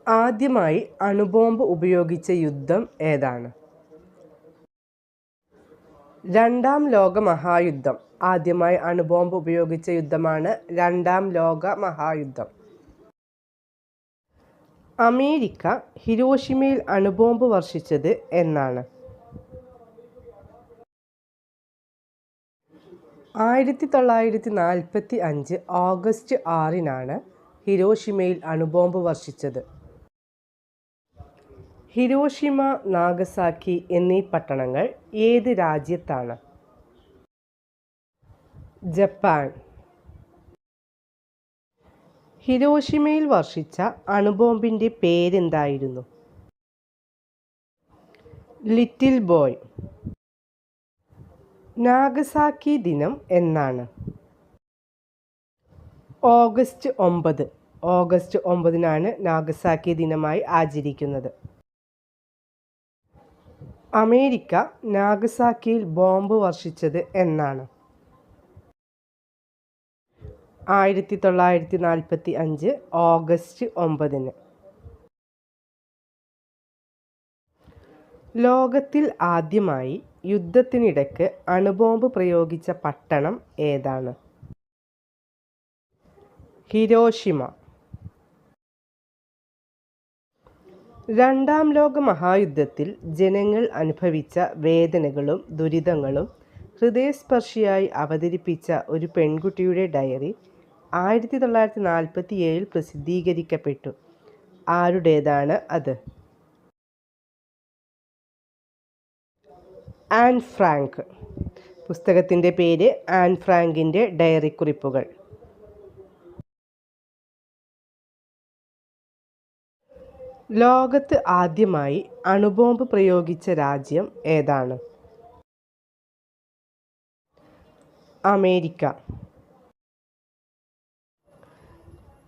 ആദ്യമായി അണുബോംബ് ഉപയോഗിച്ച യുദ്ധം ഏതാണ്? രണ്ടാം ലോക മഹായുദ്ധം. ആദ്യമായി അണുബോംബ് ഉപയോഗിച്ച യുദ്ധമാണ് രണ്ടാം ലോക മഹായുദ്ധം. അമേരിക്ക ഹിരോഷിമയിൽ അണുബോംബ് വർഷിച്ചത് എന്നാണ്? 1945 ഓഗസ്റ്റ് 6-നാണ് ഹിരോഷിമയിൽ അണുബോംബ് വർഷിച്ചത്. ഹിരോഷിമ, നാഗസാക്കി എന്നീ പട്ടണങ്ങൾ ഏത് രാജ്യത്താണ്? ജപ്പാൻ. ഹിരോഷിമയിൽ വർഷിച്ച അണുബോംബിൻ്റെ പേരെന്തായിരുന്നു? Little boy. നാഗസാക്കി ദിനം എന്നാണ്? ഓഗസ്റ്റ് 9. ഓഗസ്റ്റ് 9-നാണ് നാഗസാക്കി ദിനമായി ആചരിക്കുന്നത്. അമേരിക്ക നാഗസാക്കിയിൽ ബോംബ് വർഷിച്ചത് എന്നാണ്? 1945 ഓഗസ്റ്റ് 9-ന്. ലോകത്തിൽ ആദ്യമായി യുദ്ധത്തിനിടയ്ക്ക് അണുബോംബ് പ്രയോഗിച്ച പട്ടണം ഏതാണ്? ഹിരോഷിമ. രണ്ടാം ലോക മഹായുദ്ധത്തിൽ ജനങ്ങൾ അനുഭവിച്ച വേദനകളും ദുരിതങ്ങളും ഹൃദയസ്പർശിയായി അവതരിപ്പിച്ച ഒരു പെൺകുട്ടിയുടെ ഡയറി 1947 പ്രസിദ്ധീകരിക്കപ്പെട്ടു. ആരുടേതാണ് അത്? An Frank. പുസ്തകത്തിൻ്റെ പേര് ആൻ ഫ്രാങ്കിൻ്റെ ഡയറി കുറിപ്പുകൾ. ലോകത്ത് ആദ്യമായി അണുബോംബ് പ്രയോഗിച്ച രാജ്യം ഏതാണ്? അമേരിക്ക.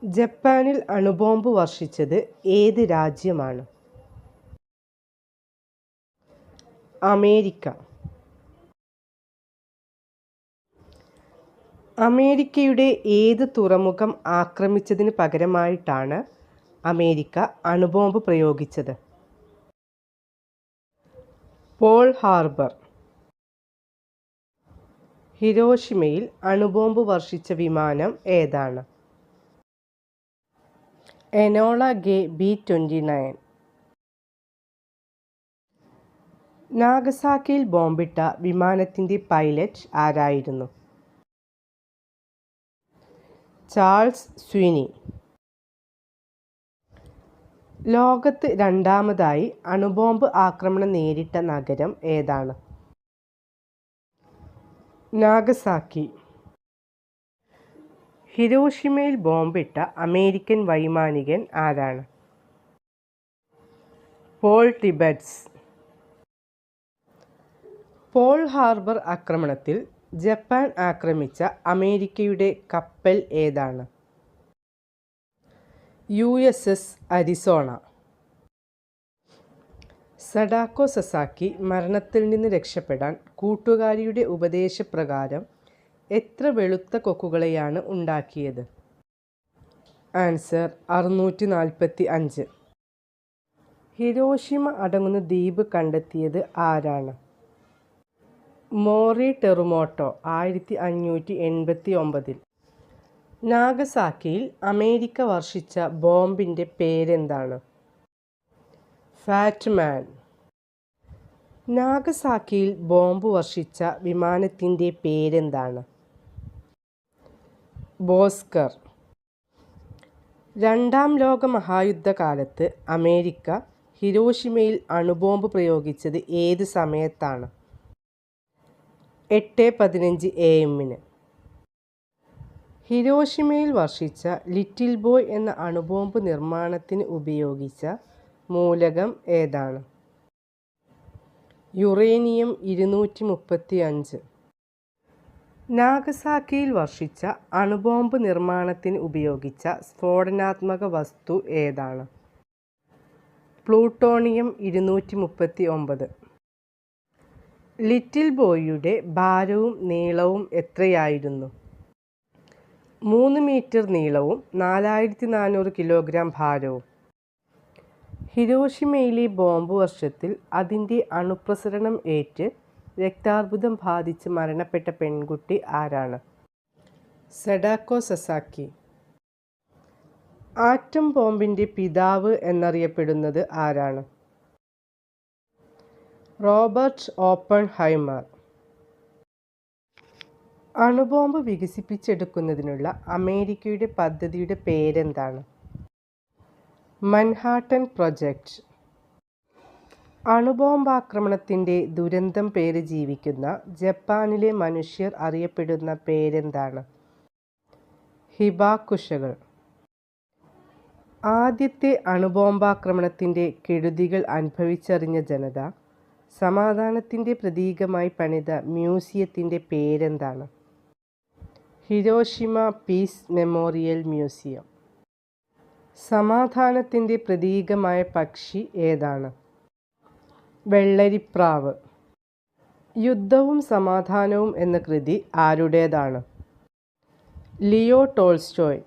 ജപ്പാനിൽ അണുബോംബ് വർഷിച്ചത് ഏത് രാജ്യമാണ്? അമേരിക്ക. അമേരിക്കയുടെ ഏത് തുറമുഖം ആക്രമിച്ചതിന് പകരമായിട്ടാണ് അമേരിക്ക അണുബോംബ് പ്രയോഗിച്ചത്? Pearl Harbor. ഹിരോഷിമയിൽ അണുബോംബ് വർഷിച്ച വിമാനം ഏതാണ്? എനോള ഗേ B-29. നാഗസാക്കിയിൽ ബോംബിട്ട വിമാനത്തിൻ്റെ പൈലറ്റ് ആരായിരുന്നു? Charles Sweeney. ലോകത്ത് രണ്ടാമതായി അണുബോംബ് ആക്രമണം നേരിട്ട നഗരം ഏതാണ്? നാഗസാക്കി. ഹിരോഷിമയിൽ ബോംബിട്ട അമേരിക്കൻ വൈമാനികൻ ആരാണ്? Paul Tibbets. പേൾ ഹാർബർ ആക്രമണത്തിൽ ജപ്പാൻ ആക്രമിച്ച അമേരിക്കയുടെ കപ്പൽ ഏതാണ്? USS Arizona. സഡാക്കോ സസാക്കി മരണത്തിൽ നിന്ന് രക്ഷപ്പെടാൻ കൂട്ടുകാരിയുടെ ഉപദേശപ്രകാരം എത്ര വെളുത്ത കൊക്കുകളെയാണ് ഉണ്ടാക്കിയത്? ആൻസർ 645. ഹിരോഷിമ അടങ്ങുന്ന ദ്വീപ് കണ്ടെത്തിയത് ആരാണ്? മോറി ടെറുമോട്ടോ 1589. നാഗസാക്കിയിൽ അമേരിക്ക വർഷിച്ച ബോംബിൻ്റെ പേരെന്താണ്? ഫാറ്റ് മാൻ. നാഗസാക്കിയിൽ ബോംബ് വർഷിച്ച വിമാനത്തിൻ്റെ പേരെന്താണ്? ബോസ്കർ. രണ്ടാം ലോക മഹായുദ്ധകാലത്ത് അമേരിക്ക ഹിരോഷിമയിൽ അണുബോംബ് പ്രയോഗിച്ചത് ഏത് സമയത്താണ്? 8:15 AM-ന്. ഹിരോഷിമയിൽ വർഷിച്ച ലിറ്റിൽ ബോയ് എന്ന അണുബോംബ് നിർമ്മാണത്തിന് ഉപയോഗിച്ച മൂലകം ഏതാണ്? യുറേനിയം 235. നാഗസാക്കിയിൽ വർഷിച്ച അണുബോംബ് നിർമ്മാണത്തിന് ഉപയോഗിച്ച സ്ഫോടനാത്മക വസ്തു ഏതാണ്? പ്ലൂട്ടോണിയം 239. ലിറ്റിൽ ബോയിയുടെ ഭാരവും നീളവും എത്രയായിരുന്നു? 3 മീറ്റർ നീളവും 4400 കിലോഗ്രാം ഭാരവും. ഹിരോഷിമയിലെ ബോംബ് വർഷത്തിൽ അതിൻ്റെ അണുപ്രസരണം ഏറ്റ് രക്താർബുദം ബാധിച്ച് മരണപ്പെട്ട പെൺകുട്ടി ആരാണ്? Sadako Sasaki. ആറ്റം ബോംബിൻ്റെ പിതാവ് എന്നറിയപ്പെടുന്നത് ആരാണ്? Robert Oppenheimer. അണുബോംബ് വികസിപ്പിച്ചെടുക്കുന്നതിനുള്ള അമേരിക്കയുടെ പദ്ധതിയുടെ പേരെന്താണ്? Manhattan project. അണുബോംബാക്രമണത്തിൻ്റെ ദുരന്തം പേറി ജീവിക്കുന്ന ജപ്പാനിലെ മനുഷ്യർ അറിയപ്പെടുന്ന പേരെന്താണ്? ഹിബാക്കുഷകൾ. ആദ്യത്തെ അണുബോംബാക്രമണത്തിൻ്റെ കെടുതികൾ അനുഭവിച്ചറിഞ്ഞ ജനത സമാധാനത്തിൻ്റെ പ്രതീകമായി പണിത മ്യൂസിയത്തിൻ്റെ പേരെന്താണ്? Hiroshima peace memorial museum. സമാധാനത്തിൻ്റെ പ്രതീകമായ പക്ഷി ഏതാണ്? വെള്ളരിപ്രാവ്. യുദ്ധവും സമാധാനവും എന്ന കൃതി ആരുടേതാണ്? Leo Tolstoy.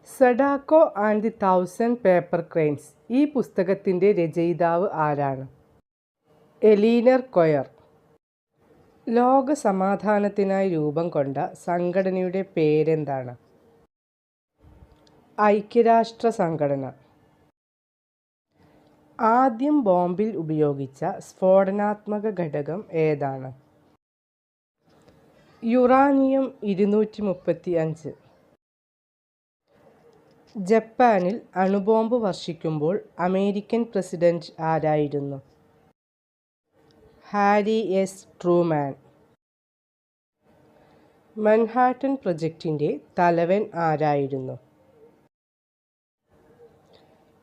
Sadako and the 1000 paper cranes ഈ പുസ്തകത്തിൻ്റെ രചയിതാവ് ആരാണ്? Eleanor Coerr. ലോക സമാധാനത്തിനായി രൂപം കൊണ്ട സംഘടനയുടെ പേരെന്താണ്? ഐക്യരാഷ്ട്ര സംഘടന. ആദ്യം ബോംബിൽ ഉപയോഗിച്ച സ്ഫോടനാത്മക ഘടകം ഏതാണ്? യുറാനിയം 235. ജപ്പാനിൽ അണുബോംബ് വർഷിക്കുമ്പോൾ അമേരിക്കൻ പ്രസിഡന്റ് ആരായിരുന്നു? Harry S Truman. മൻഹാട്ടൻ പ്രൊജക്റ്റിൻ്റെ തലവൻ ആരായിരുന്നു?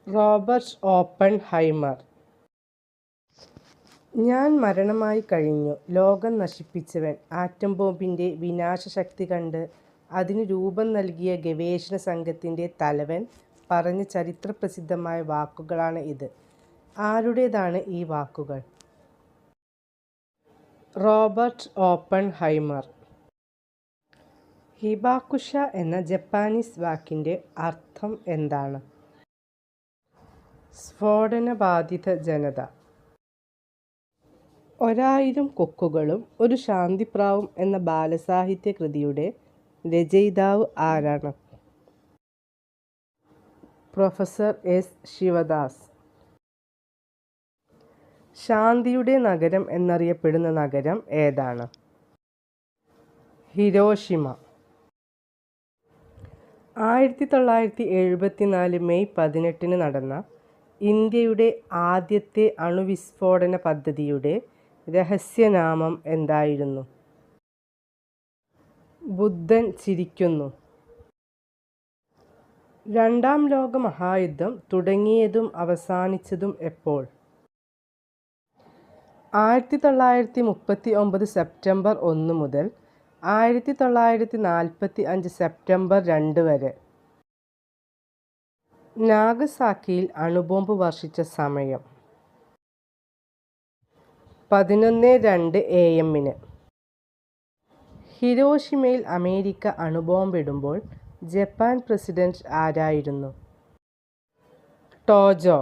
Robert Oppenheimer. ഞാൻ മരണമായി കഴിഞ്ഞു, ലോകം നശിപ്പിച്ചവൻ, ആറ്റം ബോംബിൻ്റെ വിനാശശക്തി കണ്ട് അതിന് രൂപം നൽകിയ ഗവേഷണ സംഘത്തിൻ്റെ തലവൻ പറഞ്ഞ ചരിത്രപ്രസിദ്ധമായ വാക്കുകളാണ് ഇത്. ആരുടേതാണ് ഈ വാക്കുകൾ? Robert Oppenheimer. ഹിബാക്കുഷ എന്ന ജപ്പാനീസ് വാക്കിൻ്റെ അർത്ഥം എന്താണ്? സ്ഫോടനബാധിത ജനത. 1000 കൊക്കുകളും ഒരു ശാന്തിപ്രാവും എന്ന ബാലസാഹിത്യ കൃതിയുടെ രചയിതാവ് ആരാണ്? Professor S Sivadas. ശാന്തിയുടെ നഗരം എന്നറിയപ്പെടുന്ന നഗരം ഏതാണ്? ഹിരോഷിമ. 1974 മെയ് 18 നടന്ന ഇന്ത്യയുടെ ആദ്യത്തെ അണുവിസ്ഫോടന പദ്ധതിയുടെ രഹസ്യനാമം എന്തായിരുന്നു? ബുദ്ധൻ ചിരിക്കുന്നു. രണ്ടാം ലോക മഹായുദ്ധം തുടങ്ങിയതും അവസാനിച്ചതും എപ്പോൾ? 1939 സെപ്റ്റംബർ 1 മുതൽ 1945 സെപ്റ്റംബർ 2 വരെ. നാഗസാക്കിയിൽ അണുബോംബ് വർഷിച്ച സമയം 11:02 AM. ഹിരോഷിമയിൽ അമേരിക്ക അണുബോംബിടുമ്പോൾ ജപ്പാൻ പ്രസിഡന്റ് ആരായിരുന്നു? ടോജോ.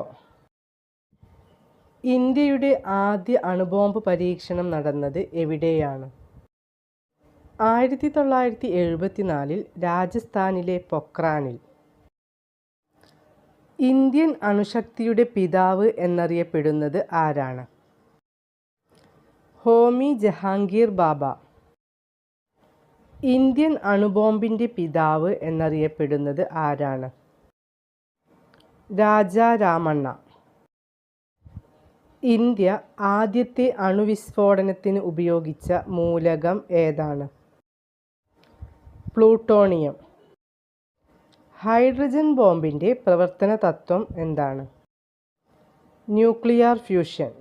ഇന്ത്യയുടെ ആദ്യ അണുബോംബ് പരീക്ഷണം നടന്നത് എവിടെയാണ്? 1974 രാജസ്ഥാനിലെ പൊക്രാനിൽ. ഇന്ത്യൻ അണുശക്തിയുടെ പിതാവ് എന്നറിയപ്പെടുന്നത് ആരാണ്? ഹോമി ജഹാംഗീർ ബാബ. ഇന്ത്യൻ അണുബോംബിൻ്റെ പിതാവ് എന്നറിയപ്പെടുന്നത് ആരാണ്? രാജാ രാമണ്ണ. ഇന്ത്യ ആദ്യത്തെ അണുവിസ്ഫോടനത്തിന് ഉപയോഗിച്ച മൂലകം ഏതാണ്? പ്ലൂട്ടോണിയം. ഹൈഡ്രജൻ ബോംബിൻ്റെ പ്രവർത്തന തത്വം എന്താണ്? Nuclear fusion.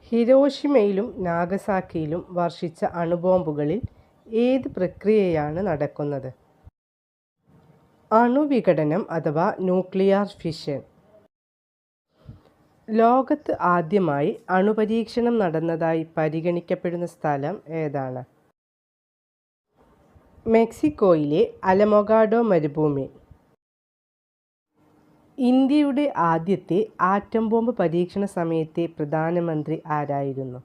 ഹിരോഷിമയിലും നാഗസാക്കിയിലും വർഷിച്ച അണുബോംബുകളിൽ ഏത് പ്രക്രിയയാണ് നടക്കുന്നത്? അണുവിഘടനം അഥവാ ന്യൂക്ലിയർ ഫിഷൻ. ലോകത്ത് ആദ്യമായി അണുപരീക്ഷണം നടന്നതായി പരിഗണിക്കപ്പെടുന്ന സ്ഥലം ഏതാണ്? മെക്സിക്കോയിലെ അലമൊഗാഡോ മരുഭൂമി. ഇന്ത്യയുടെ ആദ്യത്തെ ആറ്റം ബോംബ് പരീക്ഷണ സമയത്തെ പ്രധാനമന്ത്രി ആരായിരുന്നു?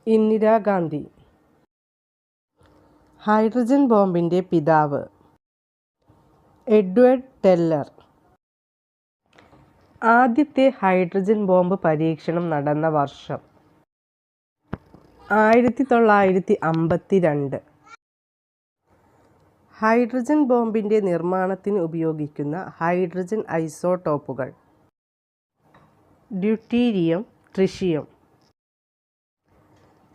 ഇന്ദിരാഗാന്ധി. ഹൈഡ്രജൻ ബോംബിൻ്റെ പിതാവ്? Edward Teller. ആദ്യത്തെ ഹൈഡ്രജൻ ബോംബ് പരീക്ഷണം നടന്ന വർഷം? 1952. ഹൈഡ്രജൻ ബോംബിൻ്റെ നിർമ്മാണത്തിന് ഉപയോഗിക്കുന്ന ഹൈഡ്രജൻ ഐസോടോപ്പുകൾ? Deuterium, tritium.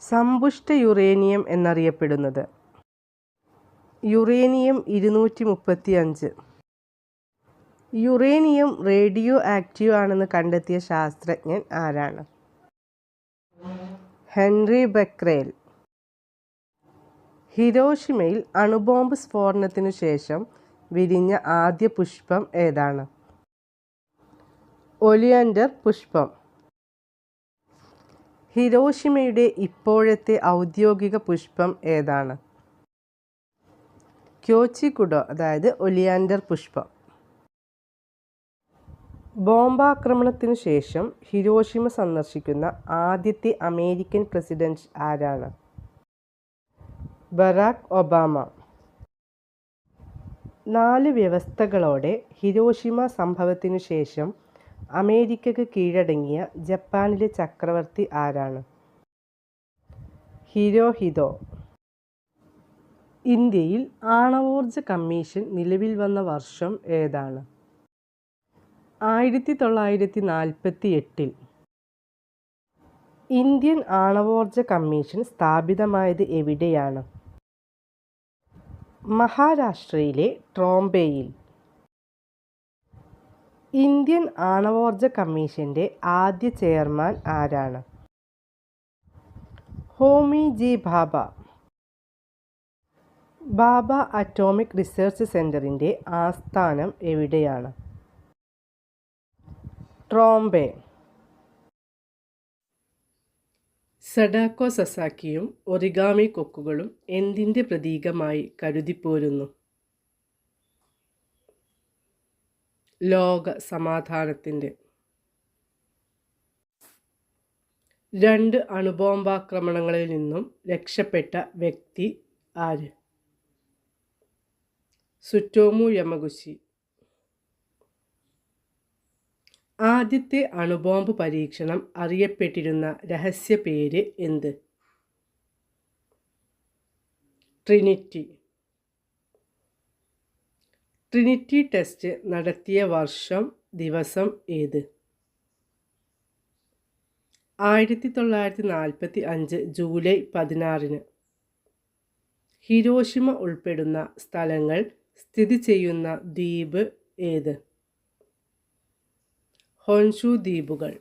സമ്പുഷ്ട യുറേനിയം എന്നറിയപ്പെടുന്നത്? യുറേനിയം 235. യുറേനിയം റേഡിയോ ആക്റ്റീവ് ആണെന്ന് കണ്ടെത്തിയ ശാസ്ത്രജ്ഞൻ ആരാണ്? ഹെൻറി ബെക്ക്രേൽ. ഹിരോഷിമയിൽ അണുബോംബ് സ്ഫോടനത്തിനു ശേഷം വിരിഞ്ഞ ആദ്യ പുഷ്പം ഏതാണ്? ഒലിയൻഡർ പുഷ്പം. ഹിരോഷിമയുടെ ഇപ്പോഴത്തെ ഔദ്യോഗിക പുഷ്പം ഏതാണ്? ക്യോച്ചിക്കുഡോ, അതായത് ഒലിയാൻഡർ പുഷ്പം. ബോംബാക്രമണത്തിനു ശേഷം ഹിരോഷിമ സന്ദർശിക്കുന്ന ആദ്യത്തെ അമേരിക്കൻ പ്രസിഡന്റ് ആരാണ്? Barack Obama. 4 വ്യവസ്ഥകളോടെ ഹിരോഷിമ സംഭവത്തിനു ശേഷം അമേരിക്കക്ക് കീഴടങ്ങിയ ജപ്പാനിലെ ചക്രവർത്തി ആരാണ്? ഹിരോഹിതോ. ഇന്ത്യയിൽ ആണവോർജ കമ്മീഷൻ നിലവിൽ വന്ന വർഷം ഏതാണ്? 1948. ഇന്ത്യൻ ആണവോർജ കമ്മീഷൻ സ്ഥാപിതമായത് എവിടെയാണ്? മഹാരാഷ്ട്രയിലെ ട്രോംബെയിൽ. ഇന്ത്യൻ ആണവോർജ കമ്മീഷന്റെ ആദ്യ ചെയർമാൻ ആരാണ്? Homi J Bhabha. Bhabha atomic research സെന്ററിന്റെ ആസ്ഥാനം എവിടെയാണ്? ട്രോംബെ. സഡാക്കോ സസാക്കിയും ഒറിഗാമി കൊക്കുകളും എന്തിൻ്റെ പ്രതീകമായി കരുതിപ്പോരുന്നു? ലോക സമാധാനത്തിൻ്റെ. 2 അണുബോംബാക്രമണങ്ങളിൽ നിന്നും രക്ഷപ്പെട്ട വ്യക്തി ആര്? സുറ്റോമു യമഗുച്ചി. ആദ്യത്തെ അണുബോംബ് പരീക്ഷണം അറിയപ്പെട്ടിരുന്ന രഹസ്യ പേര് എന്ത്? ട്രിനിറ്റി. ട്രിനിറ്റി ടെസ്റ്റ് നടത്തിയ വർഷം, ദിവസം ഏത്? 1945 ജൂലൈ 16. ഹിരോഷിമ ഉൾപ്പെടുന്ന സ്ഥലങ്ങൾ സ്ഥിതി ചെയ്യുന്ന ദ്വീപ് ഏത്? ഹോൻഷു ദ്വീപുകൾ.